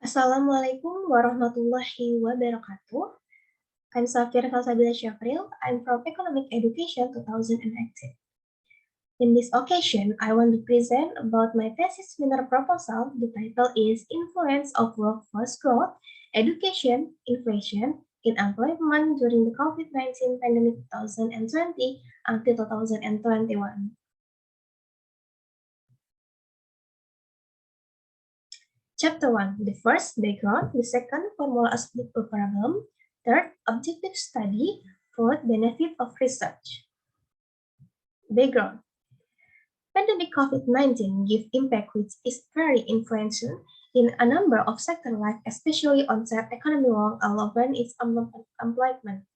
Assalamualaikum warahmatullahi wabarakatuh. I'm Safir Salsabila Syafril. I'm from Economic Education 2018. In this occasion, I want to present about my thesis seminar proposal. The title is Influence of Workforce Growth, Education, Inflation in Employment during the COVID-19 pandemic 2020 until 2021. Chapter 1, the first, background, the second, formula of the problem, third, objective study, fourth, benefit of research. Background. Pandemic COVID-19 give impact which is very influential in a number of sector life, especially on set economy work and its employment.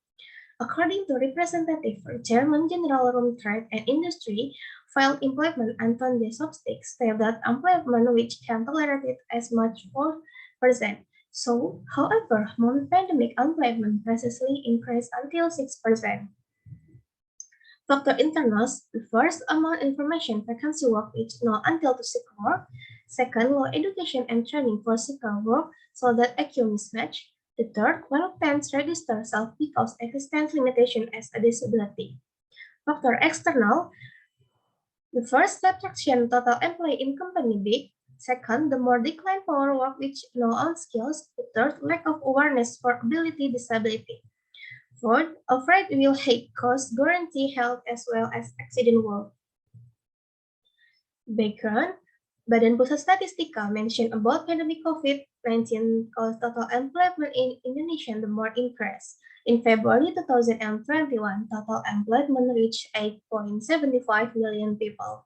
According to Representative Chairman General Room Trade and Industry, Filed Employment Anton Desopstik stated that employment which can tolerate it as much 4%. So, however, non-pandemic employment precisely increased until 6%. Factor internals, the first, amount information vacancy work which no until to seek work. Second, low education and training for seeker work so that acute mismatch. The third, reluctance register self because existence limitation as a disability. Factor external, the first, subtraction total employee in company big. Second, the more decline power work which no on skills. The third, lack of awareness for ability disability. Fourth, afraid will hate cause guarantee health as well as accident work. Background, Badan Pusat Statistika mentioned about pandemic COVID-19 caused total employment in Indonesia the more increase. In February 2021, total employment reached 8.75 million people.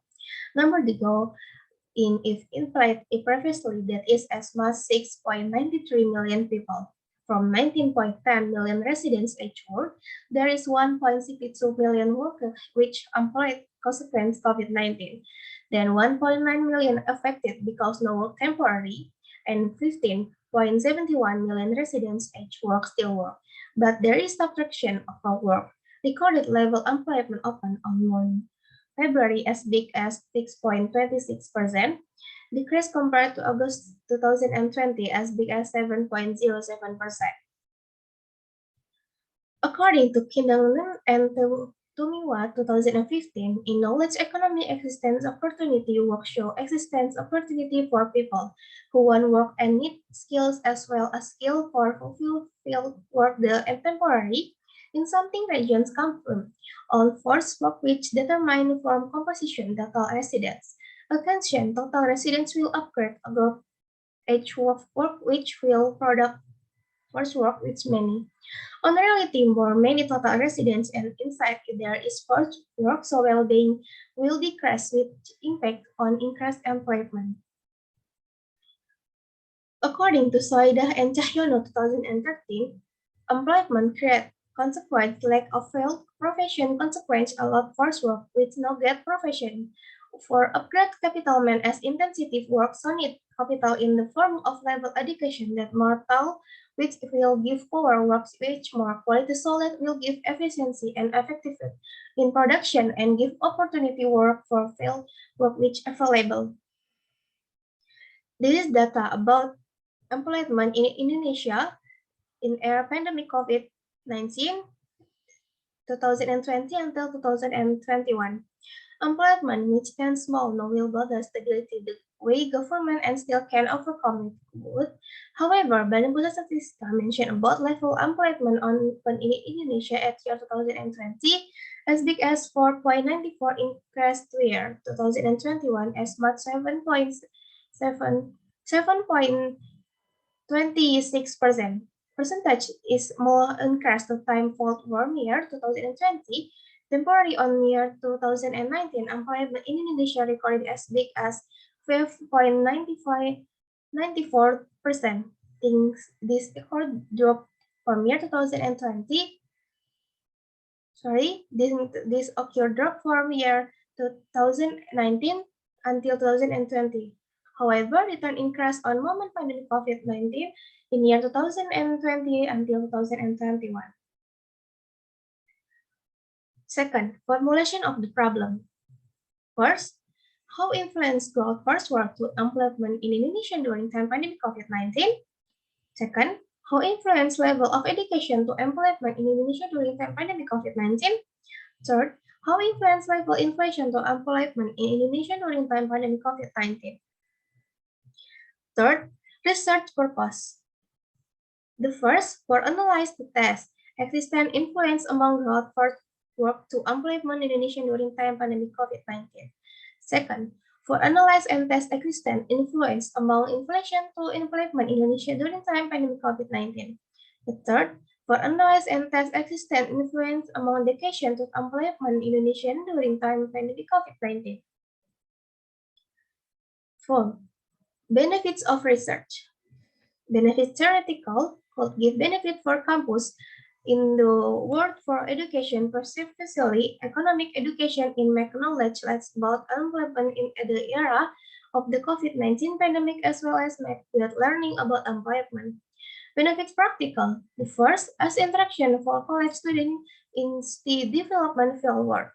Number to go in if previously that is as much 6.93 million people. From 19.10 million residents each work, there is 1.62 million workers which employed consequence COVID-19. Then 1.9 million affected because no work temporary, and 15.71 million residents each work still work. But there is subtraction of work. Recorded level employment open on 1 February as big as 6.26%, decrease compared to August 2020 as big as 7.07%. According to Kindelman and Tumiwa 2015, in knowledge economy existence opportunity work show existence opportunity for people who want work and need skills as well as skill for fulfill field work and temporary in something regions come from. All force work which determine form composition total residents. Attention, total residents will upgrade above age work which will product force work which many. On reality, more many total residents and inside there is forced work, so well-being will decrease with impact on increased employment. According to Soidah and Cahyono 2013, employment create consequence lack of field profession consequence a lot force work with no get profession. For upgrade capital man as intensive work so need capital in the form of level education that mortal which will give power works which more quality solid will give efficiency and effectiveness in production and give opportunity work for field work which available. This is data about employment in Indonesia in era pandemic COVID-19 2020 until 2021. Employment which can small no will bother stability the way government and still can overcome it good. However, Badan Pusat Statistika mentioned about level employment on in Indonesia at year 2020 as big as 4.94 increased to year 2021 as much 7.26%. Percentage is more increased to time fault warm year 2020. Temporary on year 2019, employment in Indonesia recorded as big as 5.94%. This record dropped from year 2020. This occurred drop from year 2019 until 2020. However, return increased on moment pandemic COVID-19 in year 2020 until 2021. Second, formulation of the problem. First, how influence growth first work to employment in Indonesia during time pandemic COVID-19? Second, how influence level of education to employment in Indonesia during the pandemic COVID-19. Third, how influence level inflation to employment in Indonesia during time pandemic COVID-19. Third, research purpose. The first, for analyze the test, existing influence among growth for work to employment in Indonesia during time pandemic COVID-19. Second, for analyze and test existing influence among inflation to employment in Indonesia during time pandemic COVID-19. The third, for analyze and test existing influence among education to employment in Indonesia during time pandemic COVID-19. Four, benefits of research. Benefit theoretical could give benefit for campus in the world for education, specifically economic education in make knowledge less about employment in the era of the COVID-19 pandemic as well as make good learning about employment. Benefits practical. The first, as interaction for college students in the development field work.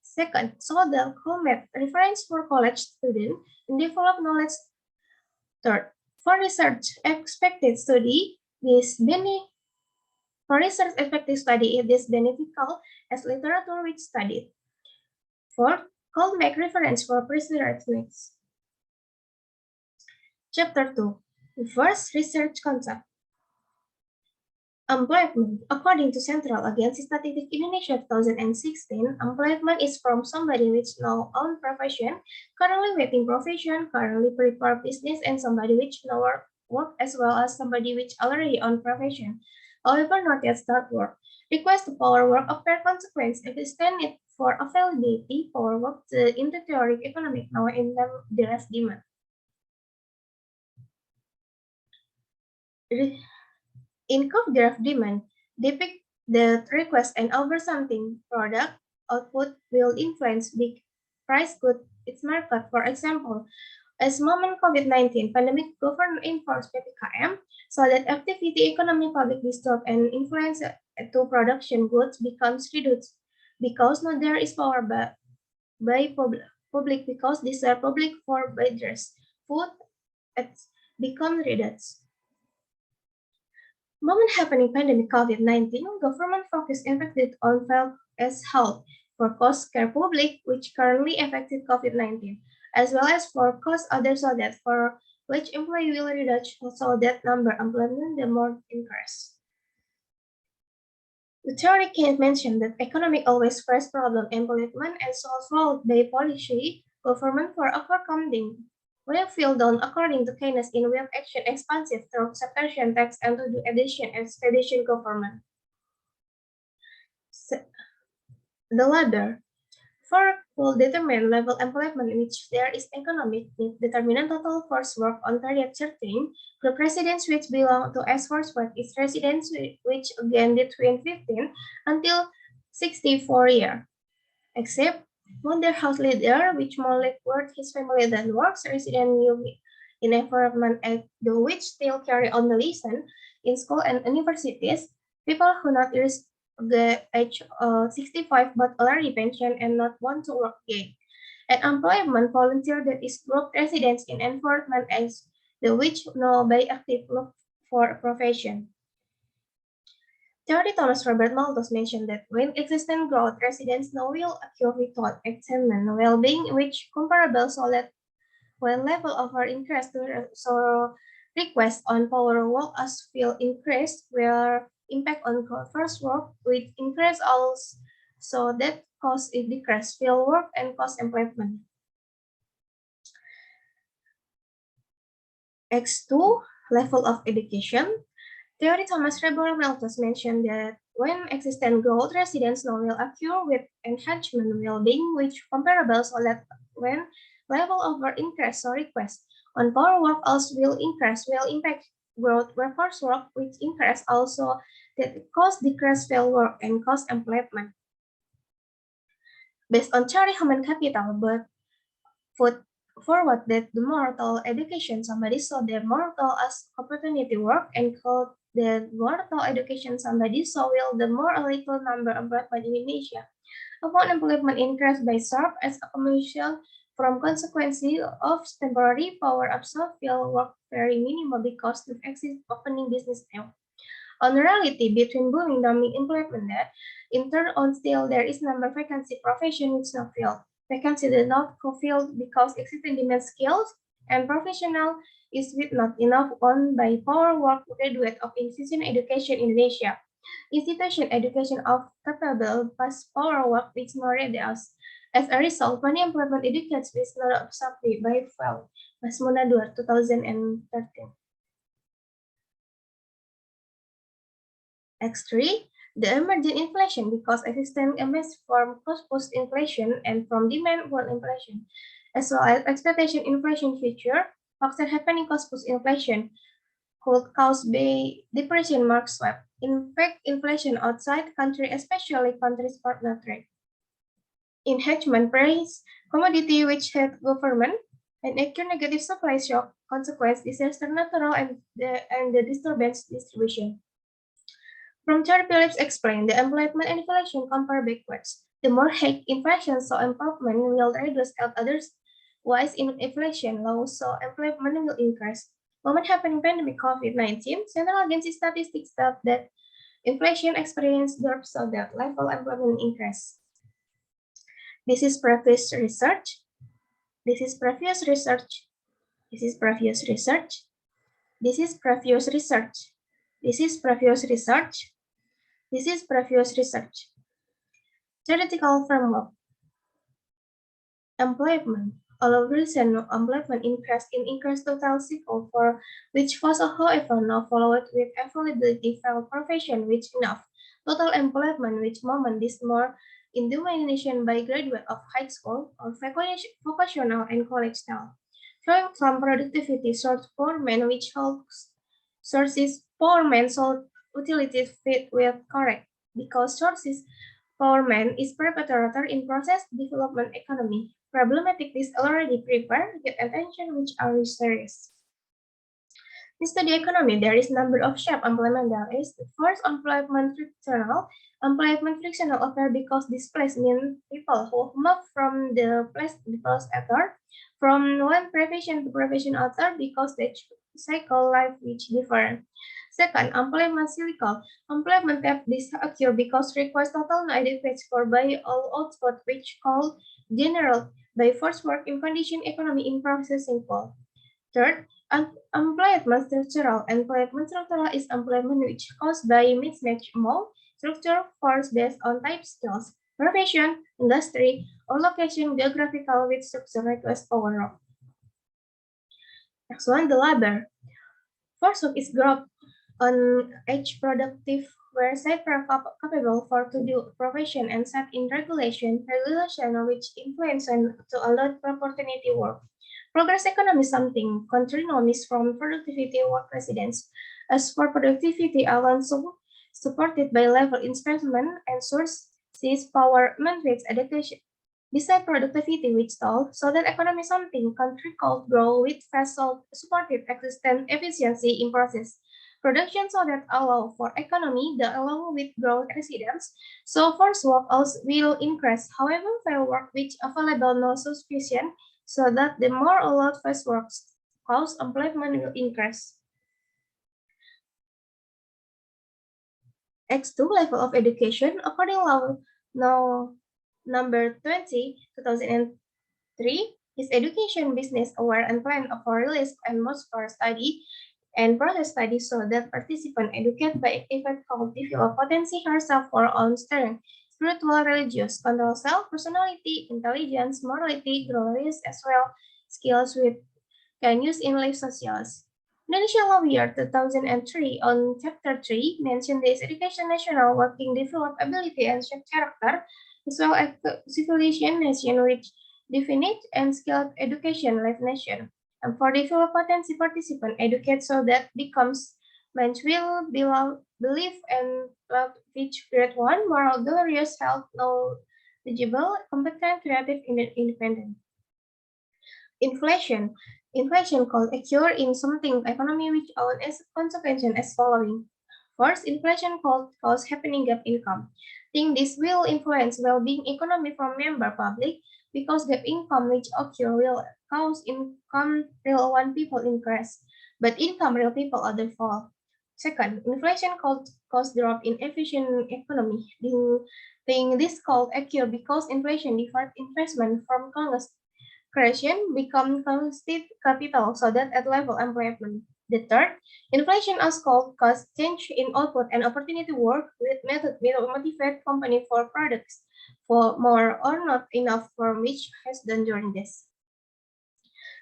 Second, so the COMET reference for college students in develop knowledge. Third, for research expected study, for research expected study, it is beneficial as literature which studied. Fourth, callback reference for research needs. Chapter 2, the first research concept. Employment. According to Central Agency Statistics Indonesia 2016, employment is from somebody with no own profession, currently waiting profession, currently prepare business, and somebody with no work as well as somebody with already own profession, however not yet start work. Request to power work of per consequence extend it for availability power work in the theory economic now in the rest demand. In graph demand, depict the request and over something product output will influence big price good its market. For example, as moment COVID-19 pandemic government enforced PPKM so that activity economy public disturbed and influence to production goods becomes reduced because now there is power by public because these are public for bidders. Food it's become reduced. Moment happening pandemic COVID-19, government focus impacted on felt as health for cost care public, which currently affected COVID-19, as well as for cost other so that for which employee will reduce so that number employment the more increase. The theory can mention that economic always first problem employment and solve role by policy government for overcoming will feel done according to Keynes in web action expansive through subtraction tax and to do addition and expedition government. The latter for will determine level employment in which there is economic need, determine total force work on period certain. Group residents which belong to S force work is residents which again between 15 until 64 years, except modern house leader, which more like work his family than works, resident new in environment at the which still carry on the lesson in school and universities, people who not reach the age 65 but already pension and not want to work again. And employment volunteer that is group residents in environment as the which no by active look for a profession. Theory Thomas Robert Malthus mentioned that when existing growth residents no will occur without examine well-being which comparable so that when level of our increase so request on power work as will increase where impact on first work with increase also so that cost it decrease field work and cost employment. X2 level of education. Theory Thomas Robert Malthus mentioned that when existing growth residents now will occur with enhancement well-being which comparable so that when level of our increase or request on power work also will increase will impact growth workforce work which increase also that cost decrease field work and cost employment. Based on theory human capital but put forward that the mortal education somebody saw their mortal as opportunity work and called the mortal education somebody saw will the more a little number employed by Indonesia. Upon employment increase by SARP as a commercial from consequences of temporary power absorb will work very minimal because of exist opening business now. On reality between booming dumping employment that in turn on still there is number vacancy profession which not filled. Vacancy is not fulfilled because existing demand skills and professional is with not enough on by power work graduate of institution education in Indonesia. Institution education of capable past power work which more reduced. As a result, many employment educates with not absorbed by fell. Mas Munadwar 2013. X3, the emergent inflation because existing MS from cost post inflation and from demand for inflation, as well as expectation inflation future, factor happening cost post inflation could cause by depression mark swap. In fact, inflation outside country, especially countries partner trade. In hedgement price, commodity which had government and acute negative supply shock consequence disaster natural and the disturbance distribution. From third Phillips explained, the employment and inflation compare backwards. The more high inflation so employment will reduce at others, wise in inflation low so employment will increase. Moment happening pandemic COVID-19, Central Agency statistics state that inflation experience drop so that level employment increase. This is previous research. This is previous research. This is previous research. This is previous research. This is previous research. This is previous research. Theoretical framework. Employment. Although recent employment increased total cycle for which was however now followed with availability for profession which enough. Total employment which moment is more in domination by graduate of high school or vocational and college style. Showing some productivity source for men which helps sources for men sold utilities fit with correct because sources for men is perpetrator in process development economy. Problematic is already prepared, get attention which are serious. In study economy, there is number of shape employment there is. First, employment frictional occur because displaced mean people who move from the place other, from one profession to profession other because they cycle life which different. Second, employment cyclical. Employment type this occur because requires total adequate for by all output which called general by force work in condition economy in processing pool. Third, employment structural. Employment structural is employment which caused by mismatch among structure force based on type skills, profession, industry, or location geographical with structure request power work. Next one, the labor. Force work is grouped on each productive where side capable for to do profession and set in regulation which influence and to allow opportunity work. Progress economy is something country norms from productivity work residents. As for productivity alone supported by level investment and sources power mandates education. Beside productivity which stall, so that economy something country called grow with fast supported existent efficiency in process. Production so that allow for economy the along with growth residents. So force work also will increase. However, fair work which available no sufficient so that the more allowed fast works cost employment will increase. X2 level of education according law now number 20 2003 is education business aware and plan for release and most for study and process study so that participant educate by activate called develop potency herself for own strength, spiritual, religious, control self, personality, intelligence, morality, glorious as well, skills with can use in life socials. Indonesia Law Year 2003 on Chapter 3 mentioned this education national working develop ability and shape character as well as the civilization nation which definite and skilled education life nation. And for develop potency participant educate so that becomes men's will, belief and love which grade 1 moral, glorious, health, knowledgeable, competent, creative, independent. Inflation. Inflation called occur in something economy which own as consequence as following. First, inflation cause happening gap income. Think this will influence well-being economy from member public, because gap income which occur will cause income real one people increase, but income real people other fall. Second, inflation cause drop in efficient economy. This called occur because inflation deferred investment from creation become constant capital so that at level employment. The third, inflation as called cause change in output and opportunity work with method will motivate company for products for more or not enough for which has done during this.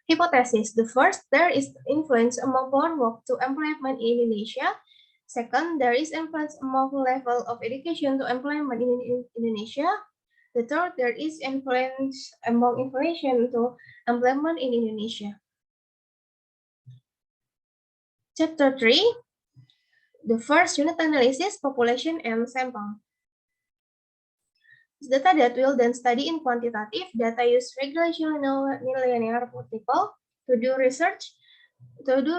Hypothesis. The first, there is influence among born work to employment in Indonesia. Second, there is influence among level of education to employment in Indonesia. The third, there is influence among inflation to employment in Indonesia. Chapter 3, the first unit analysis, population and sample. Data that will then study in quantitative data use regression nonlinear multiple to do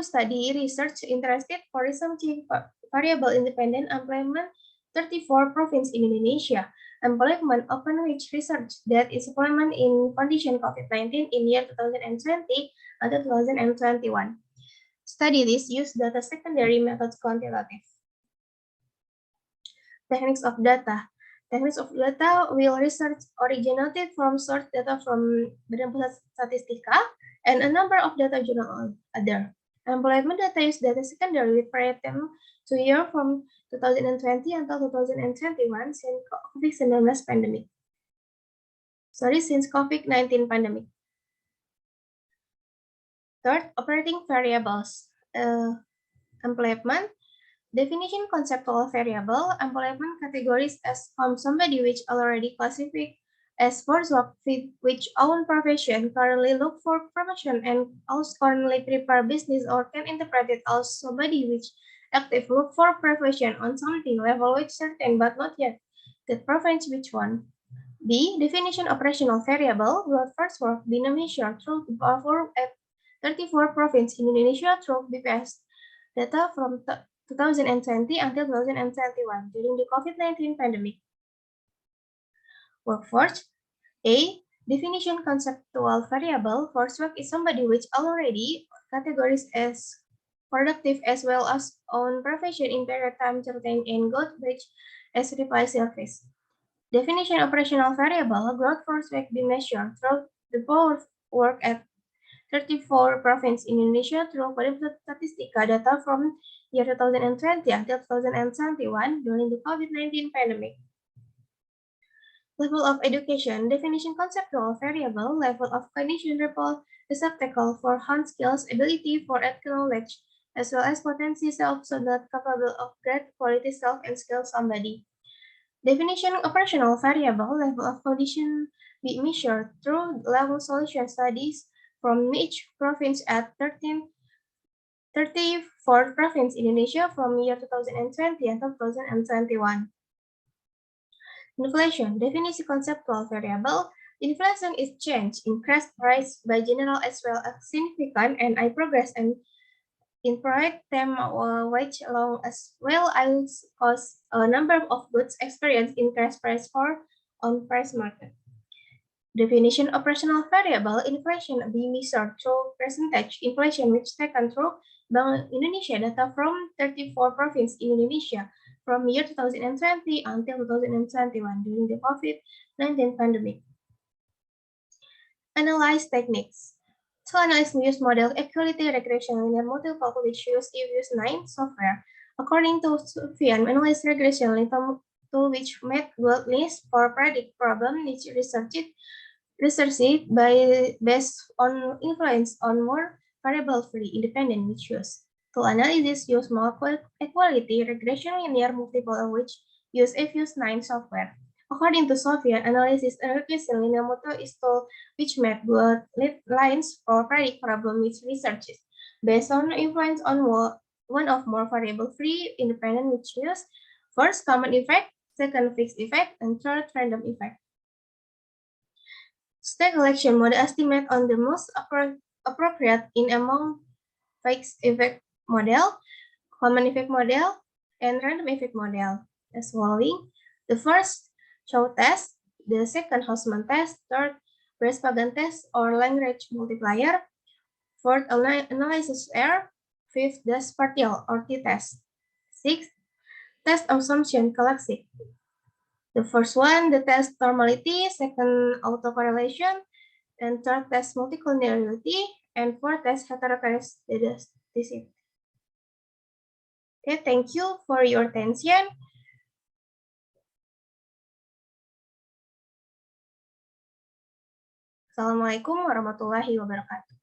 study research interested for researching variable independent employment 34 province in Indonesia. Employment open which research that is employment in condition COVID-19 in year 2020 until 2021. Study this use data secondary methods quantitative. Techniques of data. Techniques of data will research originated from source data from Badan Pusat Statistika and a number of data journal other. Employment data use data secondary with period 2 years from 2020 until 2021 since COVID-19 pandemic. Since COVID-19 pandemic. Third, operating variables. Employment. Definition conceptual variable, employment categories as from somebody which already classified as force work fit which own profession, currently look for promotion and also currently prepare business or can interpret it as somebody which active look for profession on something level which certain but not yet. The preference which one? B. Definition operational variable, blood first work be measured through perform at 34 province in Indonesia through BPS data from 2020 until 2021 during the COVID-19 pandemic. Workforce. A. Definition conceptual variable. Force work is somebody which already categorized as productive as well as own profession in period time certain and good wage as reply service. Definition operational variable. Growth force work be measured through the power work at 34 province in Indonesia through Badan Pusat Statistika data from year 2020 until 2021 during the COVID-19 pandemic. Level of education, definition conceptual variable, level of cognition receptacle for hand skills, ability for knowledge, as well as potency self so that capable of great quality self and skill somebody. Definition operational variable, level of condition be measured through level solution studies from each province at 34 province in Indonesia from year 2020 until 2021. Inflation, definisi conceptual variable. Inflation is change in cash price by general as well as significant and I progress and in period time wage along as well as cost a number of goods experienced in cash price for on price market. Definition operational variable, inflation be measured through percentage inflation which taken through Bank Indonesia data from 34 province in Indonesia from year 2020 until 2021 during the COVID-19 pandemic. Analyze techniques. To analyze Muse model equality regression linear multiple which use EViews 9 software. According to Sufyan, analyze regression linear tool which made good list for predict problem which researched by based on influence on more variable-free independent which use. To analysis use more equality regression linear multiple which use EViews 9 software. According to Sufyan, analysis and regression linear multiple is tool which made good lines for predict problem which researches based on influence on one of more variable-free independent which use. First, common effect, second, fixed effect, and third, random effect. Stack collection model estimate on the most appropriate in among fixed effect model, common effect model, and random effect model as following. The first, Chow test, the second, Hausman test, third, Breast-Pagan test or language multiplier. Fourth, analysis error. Fifth, test partial or t-test. Sixth, test assumption classic. The first one, the test normality. Second, autocorrelation. And third, test multicollinearity. And fourth, test heterochromosticity. Okay, thank you for your attention. Assalamualaikum warahmatullahi wabarakatuh.